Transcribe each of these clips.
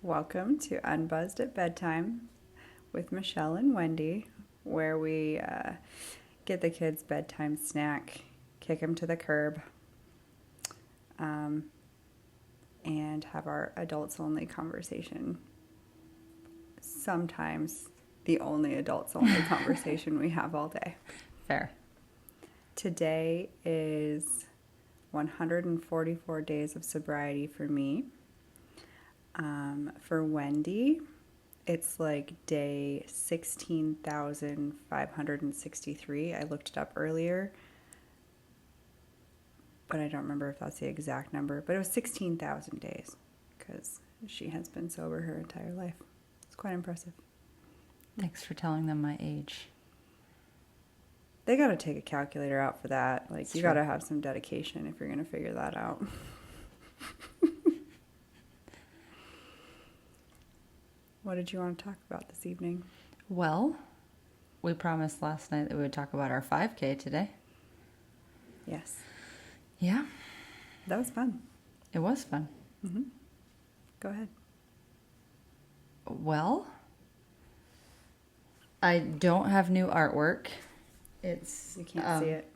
Welcome to Unbuzzed at Bedtime with Michelle and Wendy, where we get the kids' bedtime snack, kick them to the curb, and have our adults-only conversation. Sometimes the only adults-only conversation we have all day. Fair. Today is 144 days of sobriety for me. For Wendy, it's like day 16,563. I looked it up earlier, but I don't remember if that's the exact number. But it was 16,000 days because she has been sober her entire life. It's quite impressive. Thanks for telling them my age. They got to take a calculator out for that. Like, It's you true. got to have some dedication if you're going to figure that out. What did you want to talk about this evening? Well, we promised last night that we would talk about our 5K today. Yes. Yeah, That was fun. it was fun. Mm-hmm. Go ahead. Well, I don't have new artwork. It's You can't see it.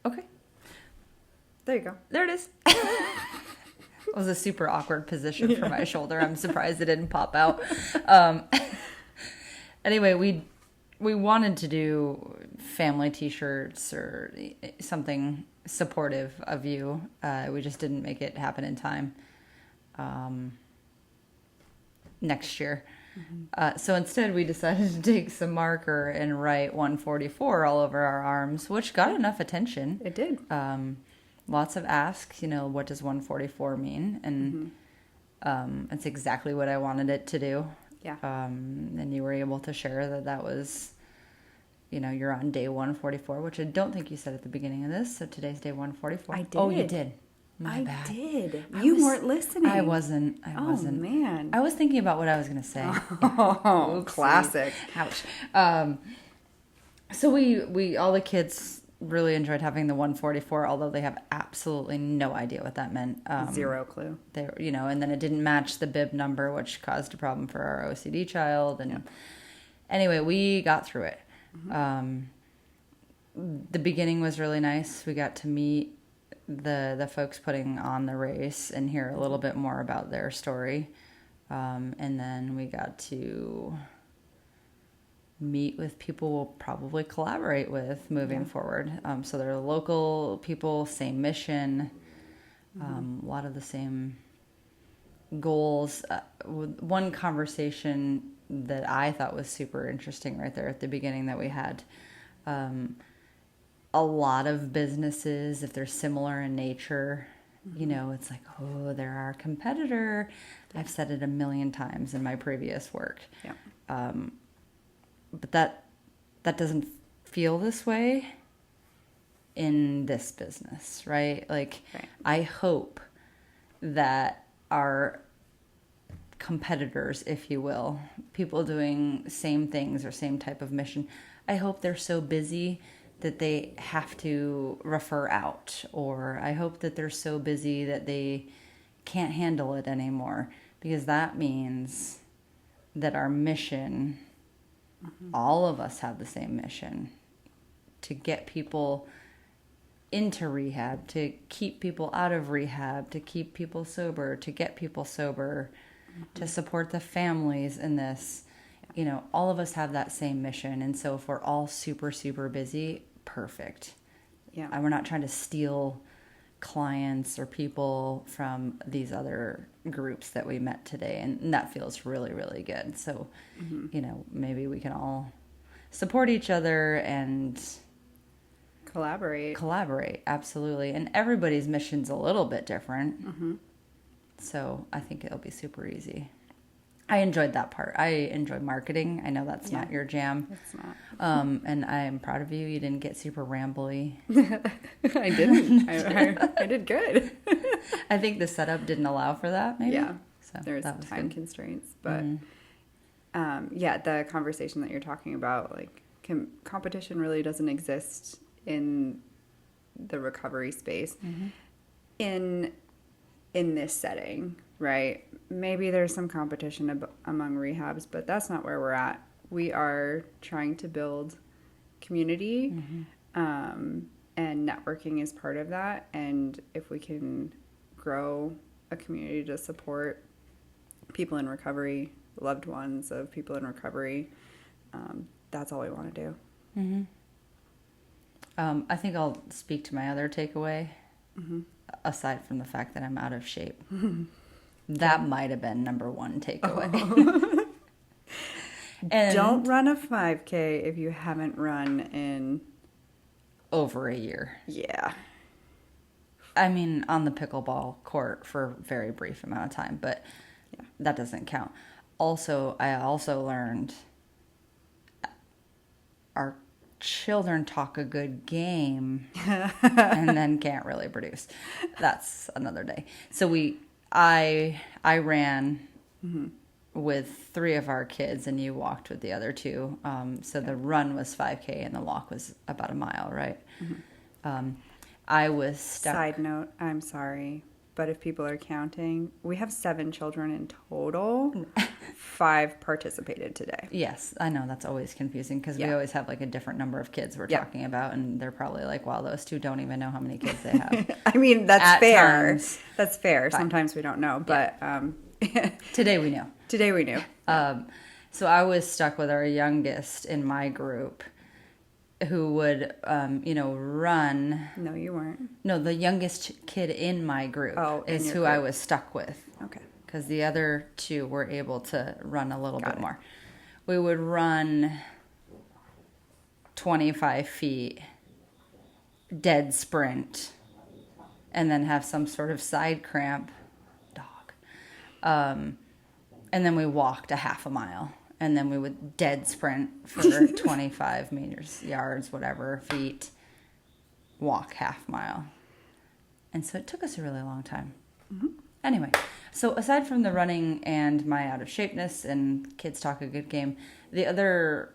Okay, There you go. there it is. It was a super awkward position for my shoulder. I'm surprised it didn't pop out. Anyway, we wanted to do family T-shirts or something supportive of you. We just didn't make it happen in time. Next year. Mm-hmm. So instead we decided to take some marker and write 144 all over our arms, which got enough attention. It did. Lots of asks, what does 144 mean? And it's exactly what I wanted it to do. Yeah. And you were able to share that was, you're on day 144, which I don't think you said at the beginning of this. So today's day 144. I did. Oh, you did. My I bad. did. You weren't listening. I wasn't. Oh, man. I was thinking about what I was going to say. Oh, classic. Ouch. So we all the kids really enjoyed having the 144, although they have absolutely no idea what that meant. Zero clue. They, and then it didn't match the bib number, which caused a problem for our OCD child. And anyway, we got through it. Mm-hmm. The beginning was really nice. We got to meet the folks putting on the race and hear a little bit more about their story. And then we got to meet with people we'll probably collaborate with moving forward. So they're local people, same mission, a lot of the same goals. One conversation that I thought was super interesting right there at the beginning that we had, a lot of businesses, if they're similar in nature, it's like, oh, they're our competitor. Yeah. I've said it a million times in my previous work. Yeah. But that doesn't feel this way in this business, right? Like, right. I hope that our competitors, if you will, people doing same things or same type of mission, I hope they're so busy that they have to refer out, or I hope that they're so busy that they can't handle it anymore, because that means that our mission, all of us have the same mission, to get people into rehab, to keep people out of rehab, to keep people sober, to get people sober, to support the families in this. All of us have that same mission. And so if we're all super, super busy, perfect. Yeah. And we're not trying to steal clients or people from these other groups that we met today. And that feels really, really good. So, maybe we can all support each other and collaborate. Absolutely. And everybody's mission's a little bit different. Mm-hmm. So I think it'll be super easy. I enjoyed that part. I enjoy marketing. I know that's not your jam. It's not. And I'm proud of you. You didn't get super rambly. I didn't. I did good. I think the setup didn't allow for that, maybe. Yeah. So There's that was time good. constraints. But, the conversation that you're talking about, like, competition really doesn't exist in the recovery space. Mm-hmm. In this setting, right? maybe there's some competition among rehabs, but that's not where we're at. We are trying to build community, and networking is part of that. And if we can grow a community to support people in recovery, loved ones of people in recovery, that's all we want to do. Mm-hmm. I think I'll speak to my other takeaway, aside from the fact that I'm out of shape. That might have been number one takeaway. Oh. And don't run a 5K if you haven't run in over a year. Yeah. I mean, on the pickleball court for a very brief amount of time, but that doesn't count. Also, I also learned our children talk a good game and then can't really produce. That's another day. So I ran with 3 of our kids, and you walked with the other 2. So the run was 5K and the walk was about a mile, right? I was stuck. Side note, I'm sorry, but if people are counting, we have 7 children in total. 5 participated today. Yes, I know that's always confusing because we always have like a different number of kids we're talking about, and they're probably like, wow, those 2 don't even know how many kids they have. I mean, that's At fair. times. That's fair. Fine. Sometimes we don't know, but Today we know. Today we knew. So I was stuck with our youngest in my group, who would, run. No, you weren't. No, the youngest kid in my group is who group. I was stuck with. Okay. Because the other 2 were able to run a little bit more. We would run 25 feet, dead sprint, and then have some sort of side cramp. Dog. And then we walked a half a mile. And then we would dead sprint for 25 meters, yards, whatever, feet, walk half mile. And so it took us a really long time. Anyway, so aside from the running and my out of shapeness and kids talk a good game, the other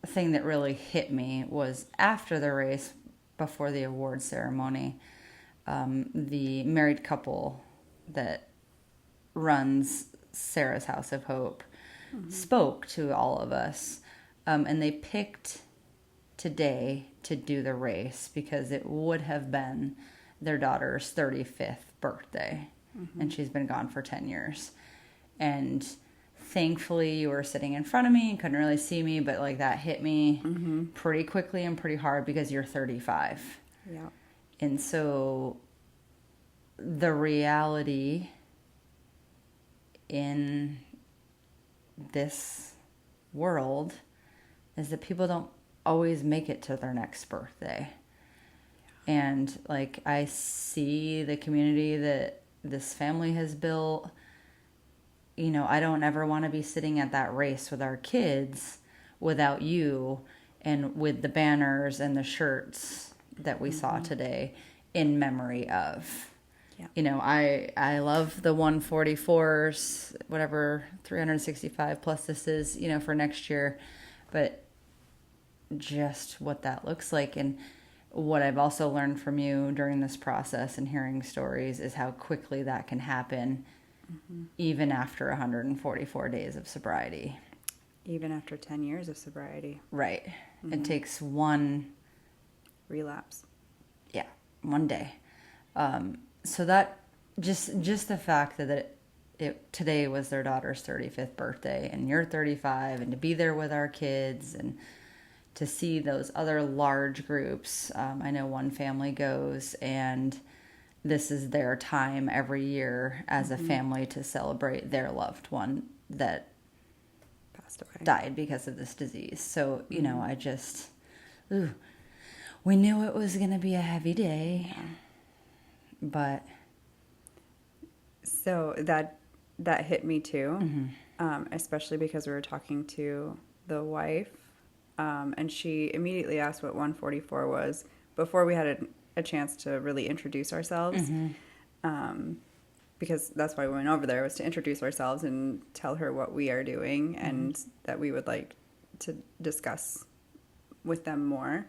thing that really hit me was after the race, before the award ceremony, the married couple that runs Sarah's House of Hope spoke to all of us, and they picked today to do the race because it would have been their daughter's 35th birthday, and she's been gone for 10 years. And thankfully you were sitting in front of me and couldn't really see me, but like that hit me pretty quickly and pretty hard because you're 35. Yeah. And so the reality in this world is that people don't always make it to their next birthday. And like I see the community that this family has built. I don't ever want to be sitting at that race with our kids without you and with the banners and the shirts that we saw today in memory of. I love the 144s, whatever, 365 plus this is, for next year. But just what that looks like. And what I've also learned from you during this process and hearing stories is how quickly that can happen, even after 144 days of sobriety. Even after 10 years of sobriety. Right. It takes one relapse. Yeah, one day. So that just the fact that it today was their daughter's 35th birthday and you're 35, and to be there with our kids and to see those other large groups. I know one family goes, and this is their time every year as a family to celebrate their loved one that passed away, died because of this disease. So, I just, we knew it was going to be a heavy day. Yeah. But so that hit me too, especially because we were talking to the wife, and she immediately asked what 144 was before we had a chance to really introduce ourselves, because that's why we went over there, was to introduce ourselves and tell her what we are doing and that we would like to discuss with them more.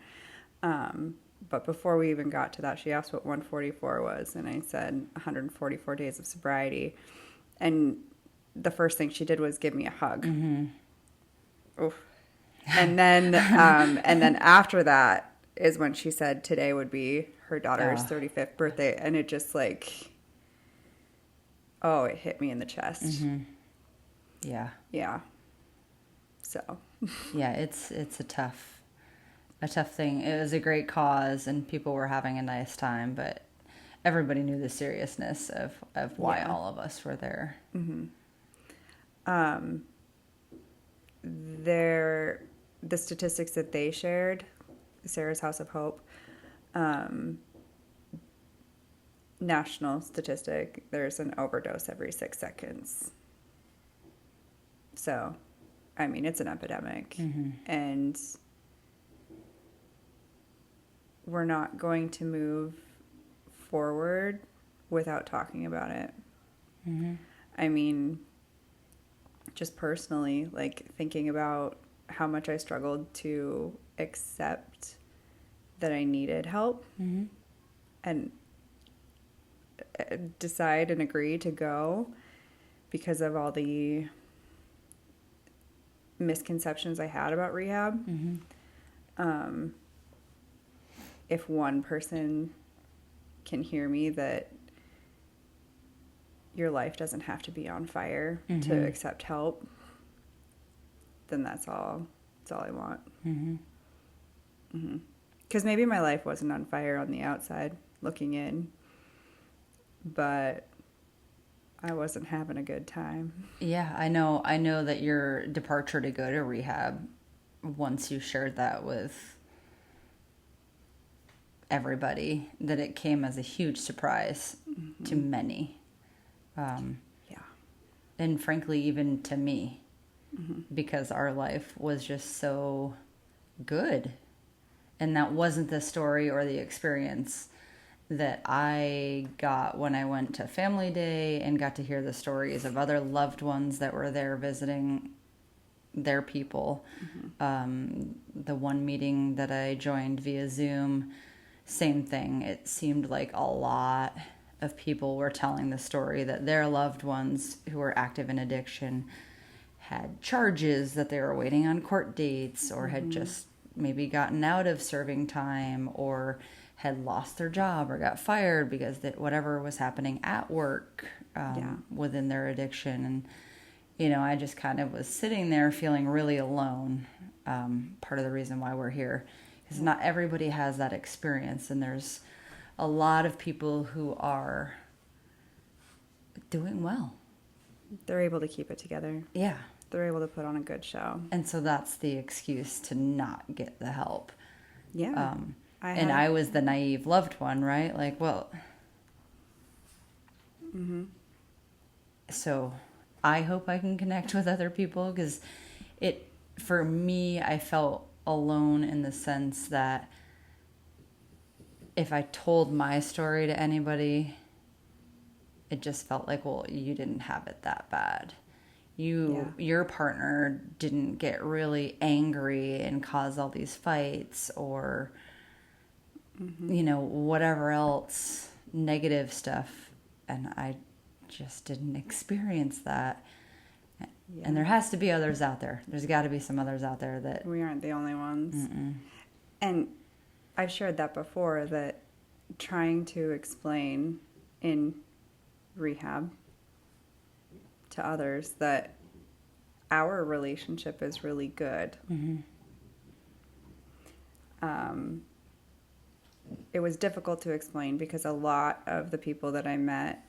But before we even got to that, she asked what 144 was, and I said 144 days of sobriety. And the first thing she did was give me a hug. Mm-hmm. Oof. And then after that is when she said today would be her daughter's 35th birthday. And it just like, it hit me in the chest. Mm-hmm. Yeah. Yeah. So. Yeah, it's a tough thing. It was a great cause and people were having a nice time, but everybody knew the seriousness of why all of us were there. Mm-hmm. The statistics that they shared, Sarah's House of Hope, national statistic, there's an overdose every 6 seconds. So, I mean, it's an epidemic. Mm-hmm. And we're not going to move forward without talking about it. Mm-hmm. I mean, just personally, like thinking about how much I struggled to accept that I needed help Mm-hmm. and decide and agree to go because of all the misconceptions I had about rehab. Mm-hmm. If one person can hear me that your life doesn't have to be on fire Mm-hmm. to accept help, then that's all I want. Mm-hmm. Mm-hmm. 'Cause maybe my life wasn't on fire on the outside looking in, but I wasn't having a good time. Yeah, I know that your departure to go to rehab, once you shared that with everybody, that it came as a huge surprise Mm-hmm. to many. And frankly, even to me, Mm-hmm. because our life was just so good. And that wasn't the story or the experience that I got when I went to Family Day and got to hear the stories of other loved ones that were there visiting their people. Mm-hmm. The one meeting that I joined via Zoom, same thing. It seemed like a lot of people were telling the story that their loved ones who were active in addiction had charges, that they were waiting on court dates, or had just maybe gotten out of serving time, or had lost their job or got fired because that whatever was happening at work within their addiction. And I just kind of was sitting there feeling really alone. Part of the reason why we're here is not everybody has that experience, and there's a lot of people who are doing well. They're able to keep it together. Yeah. They're able to put on a good show. And so that's the excuse to not get the help. Yeah. I was the naive loved one, right? Like, well. Mm-hmm. So I hope I can connect with other people, because for me, I felt alone in the sense that if I told my story to anybody, it just felt like, well, you didn't have it that bad. Your partner didn't get really angry and cause all these fights, or whatever else negative stuff, and I just didn't experience that. And there has to be others out there. There's got to be some others out there that we aren't the only ones. Mm-mm. And I've shared that before, that trying to explain in rehab to others that our relationship is really good. Mm-hmm. It was difficult to explain because a lot of the people that I met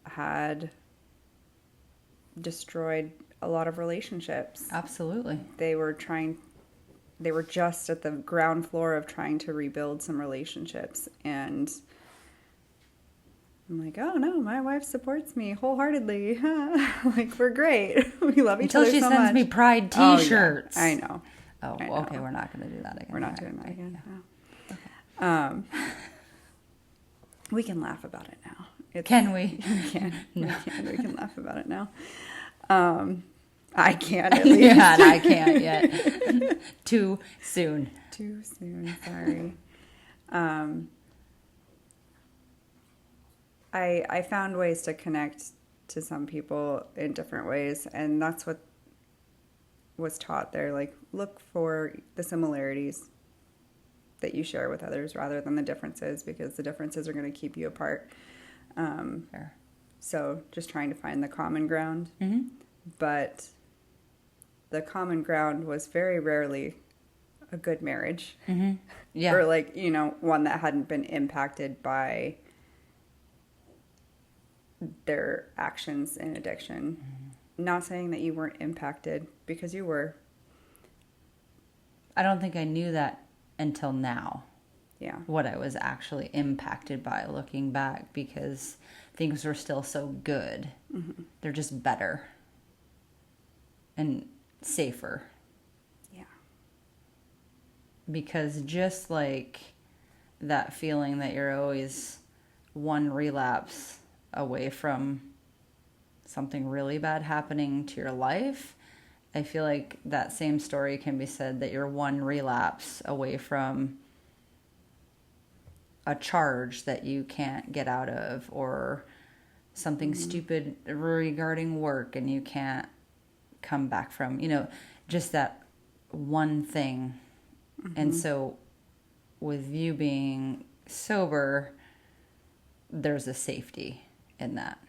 had destroyed a lot of relationships. Absolutely. They were just at the ground floor of trying to rebuild some relationships, and I'm like, oh no, my wife supports me wholeheartedly. Like, we're great. We love each other so much. Until she sends me Pride T-shirts. Oh, yeah. I know. Oh, I know. Okay, we're not going to do that again. We're not doing that again. Yeah. No. Okay. We can laugh about it now. Can we? We can. No. We can laugh about it now. I can't, at least. Yeah, and I can't yet. Too soon. Too soon. Sorry. I found ways to connect to some people in different ways. And that's what was taught there. Like, look for the similarities that you share with others rather than the differences, because the differences are going to keep you apart. Fair. So just trying to find the common ground. Mm-hmm. But the common ground was very rarely a good marriage. Mm-hmm. Yeah. Or like, you know, one that hadn't been impacted by their actions in addiction. Mm-hmm. Not saying that you weren't impacted, because you were. I don't think I knew that until now. Yeah. What I was actually impacted by, looking back, because things were still so good. Mm-hmm. They're just better and safer. Yeah. Because just like that feeling that you're always one relapse away from something really bad happening to your life, I feel like that same story can be said that you're one relapse away from a charge that you can't get out of, or something stupid regarding work and you can't come back from, you know, just that one thing. And so with you being sober, there's a safety in that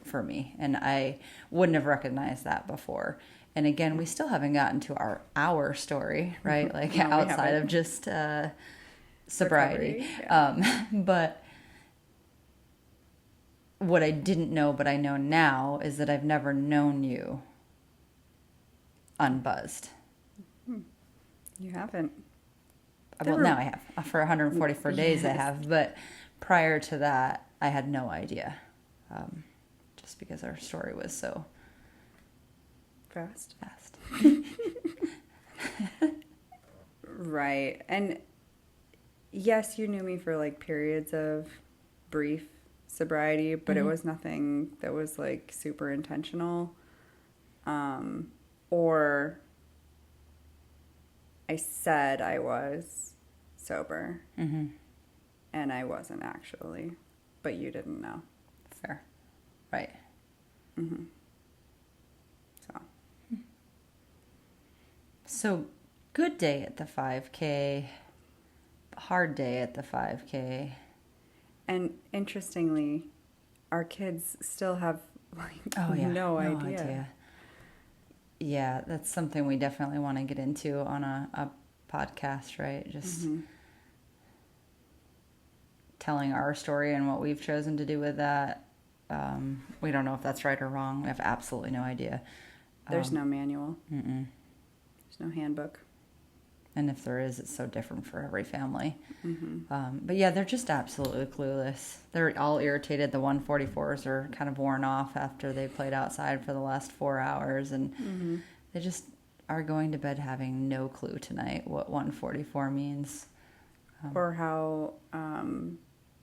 for me, and I wouldn't have recognized that before. And again, we still haven't gotten to our story, right? Like No, outside of just sobriety. Yeah. But what I didn't know, but I know now, is that I've never known you unbuzzed. You haven't. Well, now I have. For 144 days I have. But prior to that, I had no idea. Just because our story was so fast. Fast. Right. And yes, you knew me for like periods of brief sobriety, but it was nothing that was like super intentional. Or I said I was sober, and I wasn't actually, but you didn't know. Fair. Right. So good day at the 5K, hard day at the 5K. And interestingly, our kids still have like no idea. Yeah, that's something we definitely want to get into on a podcast, right? Just telling our story and what we've chosen to do with that. We don't know if that's right or wrong. We have absolutely no idea. There's no manual. There's no handbook. And if there is, it's so different for every family. But yeah, they're just absolutely clueless. They're all irritated. The 144s are kind of worn off after they played outside for the last 4 hours. And they just are going to bed having no clue tonight what 144 means. Or how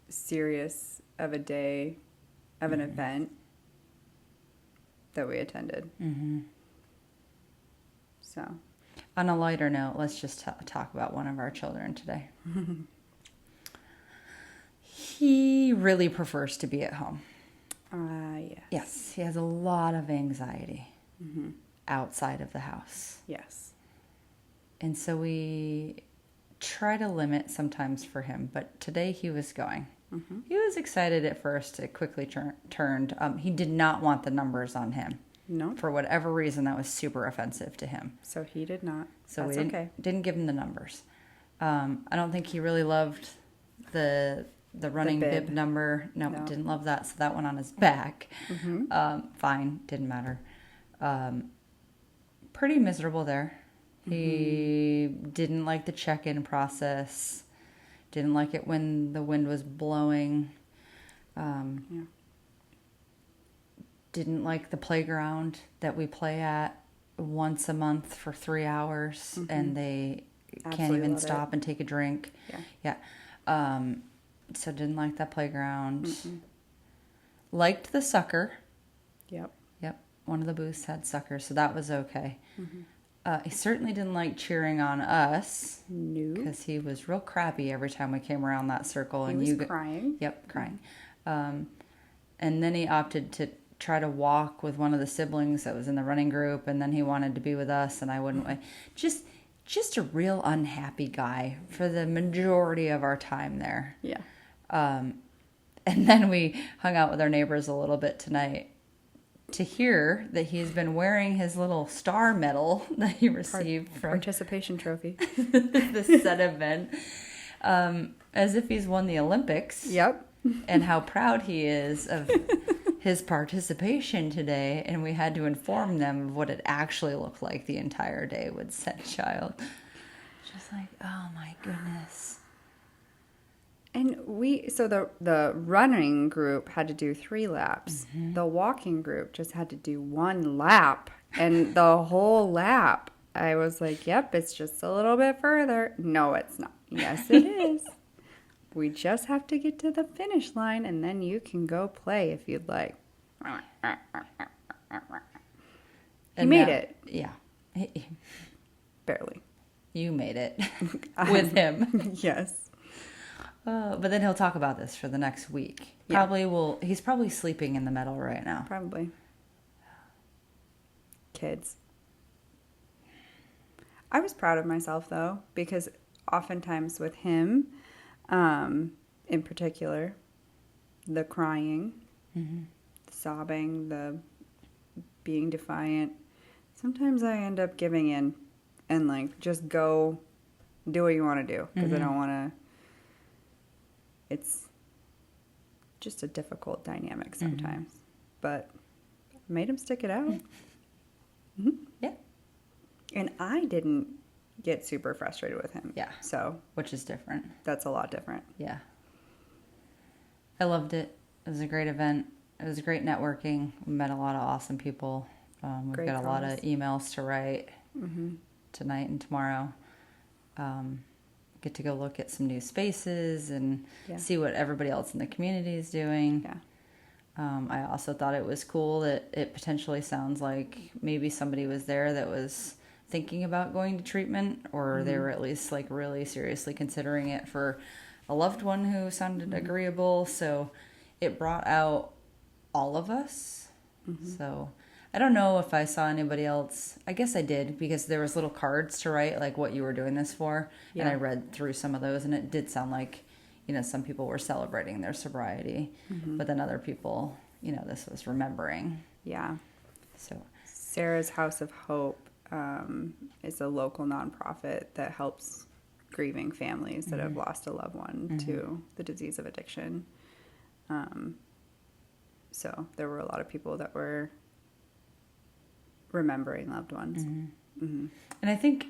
serious of a day of an event that we attended. So... On a lighter note, let's just talk about one of our children today. He really prefers to be at home. Yes. Yes, he has a lot of anxiety outside of the house. Yes. And so we try to limit sometimes for him, but today he was going. He was excited at first. It quickly turned. He did not want the numbers on him. No. For whatever reason, that was super offensive to him. So he did not. So That's we didn't give him the numbers. I don't think he really loved the running bib number. No, didn't love that. So that went on his back. Fine, didn't matter. Pretty miserable there. He didn't like the check-in process. Didn't like it when the wind was blowing. Didn't like the playground that we play at once a month for 3 hours, and they can't even stop and take a drink. Yeah. So didn't like that playground. Liked the sucker. Yep. One of the booths had sucker, so that was okay. He certainly didn't like cheering on us. No. Because he was real crappy every time we came around that circle. He was crying. Yep, crying. And then he opted to try to walk with one of the siblings that was in the running group, and then he wanted to be with us, and I wouldn't. Just a real unhappy guy for the majority of our time there. Yeah. And then we hung out with our neighbors a little bit tonight to hear that he's been wearing his little star medal that he received from participation trophy. the said event, as if he's won the Olympics. Yep. And how proud he is of his participation today. And we had to inform them of what it actually looked like the entire day with said child. Just like, oh my goodness. And so the running group had to do 3 laps. Mm-hmm. The walking group just had to do 1 lap. And the whole lap, I was like, yep, it's just a little bit further. No, it's not. Yes, it is. We just have to get to the finish line, and then you can go play if you'd like. He made it. Yeah. Barely. You made it with him. Yes. But then he'll talk about this for the next week. Yeah. He's probably sleeping in the meadow right now. Probably. Kids. I was proud of myself, though, because oftentimes with him, in particular, the crying, mm-hmm. the sobbing, the being defiant, sometimes I end up giving in and, like, just go do what you want to do, because mm-hmm. I don't want to. It's just a difficult dynamic sometimes, mm-hmm. but made him stick it out. Mm-hmm. Yeah. And I didn't get super frustrated with him. Yeah. So. Which is different. That's a lot different. Yeah. I loved it. It was a great event. It was great networking. We met a lot of awesome people. We've got a lot of emails to write mm-hmm. tonight and tomorrow. Get to go look at some new spaces and see what everybody else in the community is doing. Yeah. I also thought it was cool that it potentially sounds like maybe somebody was there that was thinking about going to treatment, or mm-hmm. they were at least like really seriously considering it for a loved one who sounded mm-hmm. agreeable. So it brought out all of us. Mm-hmm. So I don't know if I saw anybody else. I guess I did, because there was little cards to write like what you were doing this for. Yeah. And I read through some of those, and it did sound like, some people were celebrating their sobriety, mm-hmm. but then other people, this was remembering. Yeah. So Sarah's House of Hope is a local nonprofit that helps grieving families that mm-hmm. have lost a loved one mm-hmm. to the disease of addiction. So there were a lot of people that were remembering loved ones. Mm-hmm. Mm-hmm. And I think,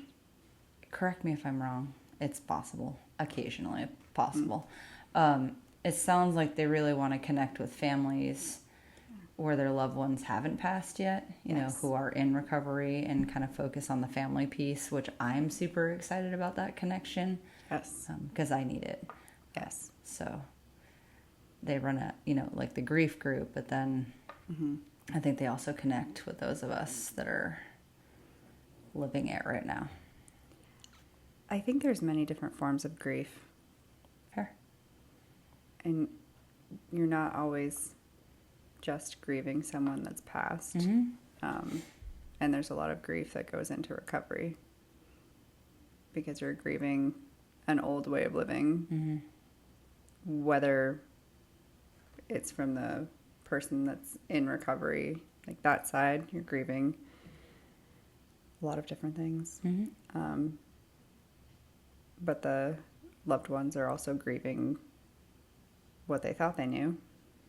correct me if I'm wrong, it's possible, occasionally possible. Mm-hmm. It sounds like they really want to connect with families where their loved ones haven't passed yet, who are in recovery, and kind of focus on the family piece, which I'm super excited about that connection. Yes. Because I need it. Yes. So they run like the grief group, but then mm-hmm. I think they also connect with those of us that are living it right now. I think there's many different forms of grief. Fair. And you're not always just grieving someone that's passed. Mm-hmm. And there's a lot of grief that goes into recovery, because you're grieving an old way of living, mm-hmm. whether it's from the person that's in recovery, like that side, you're grieving a lot of different things. Mm-hmm. But the loved ones are also grieving what they thought they knew.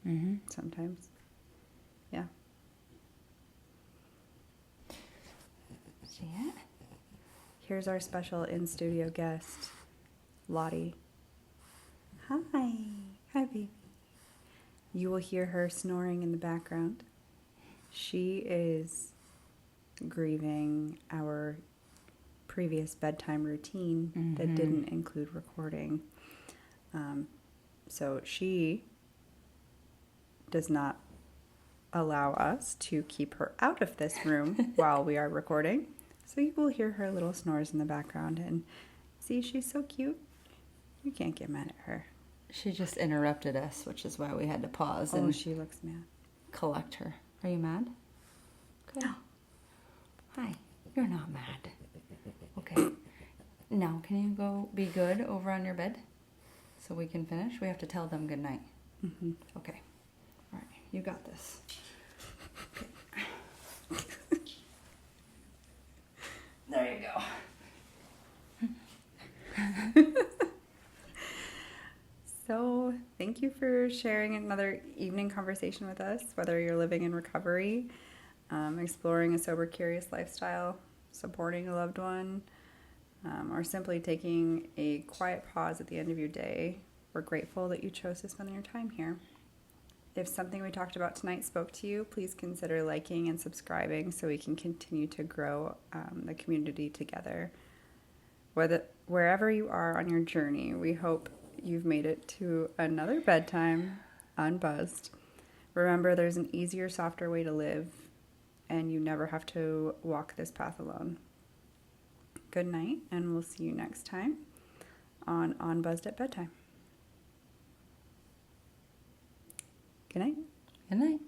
Mm-hmm. Sometimes. Yeah. Yeah. Here's our special in-studio guest, Lottie. Hi. Hi, baby. You will hear her snoring in the background. She is grieving our previous bedtime routine mm-hmm. that didn't include recording. So she does not allow us to keep her out of this room while we are recording. So you will hear her little snores in the background, and see, she's so cute. You can't get mad at her. She just interrupted us, which is why we had to pause. And she looks mad. Collect her Are you mad? Okay. Hi. You're not mad. Okay. Now, can you go be good over on your bed so we can finish? We have to tell them good night. Mm-hmm. Okay. All right. You got this. There you go. So, thank you for sharing another evening conversation with us, whether you're living in recovery, exploring a sober, curious lifestyle, supporting a loved one, or simply taking a quiet pause at the end of your day. We're grateful that you chose to spend your time here. If something we talked about tonight spoke to you, please consider liking and subscribing so we can continue to grow the community together. Wherever you are on your journey, we hope you've made it to another bedtime unbuzzed. Remember, there's an easier, softer way to live, and you never have to walk this path alone. Good night, and we'll see you next time on Unbuzzed at Bedtime. Good night. Good night.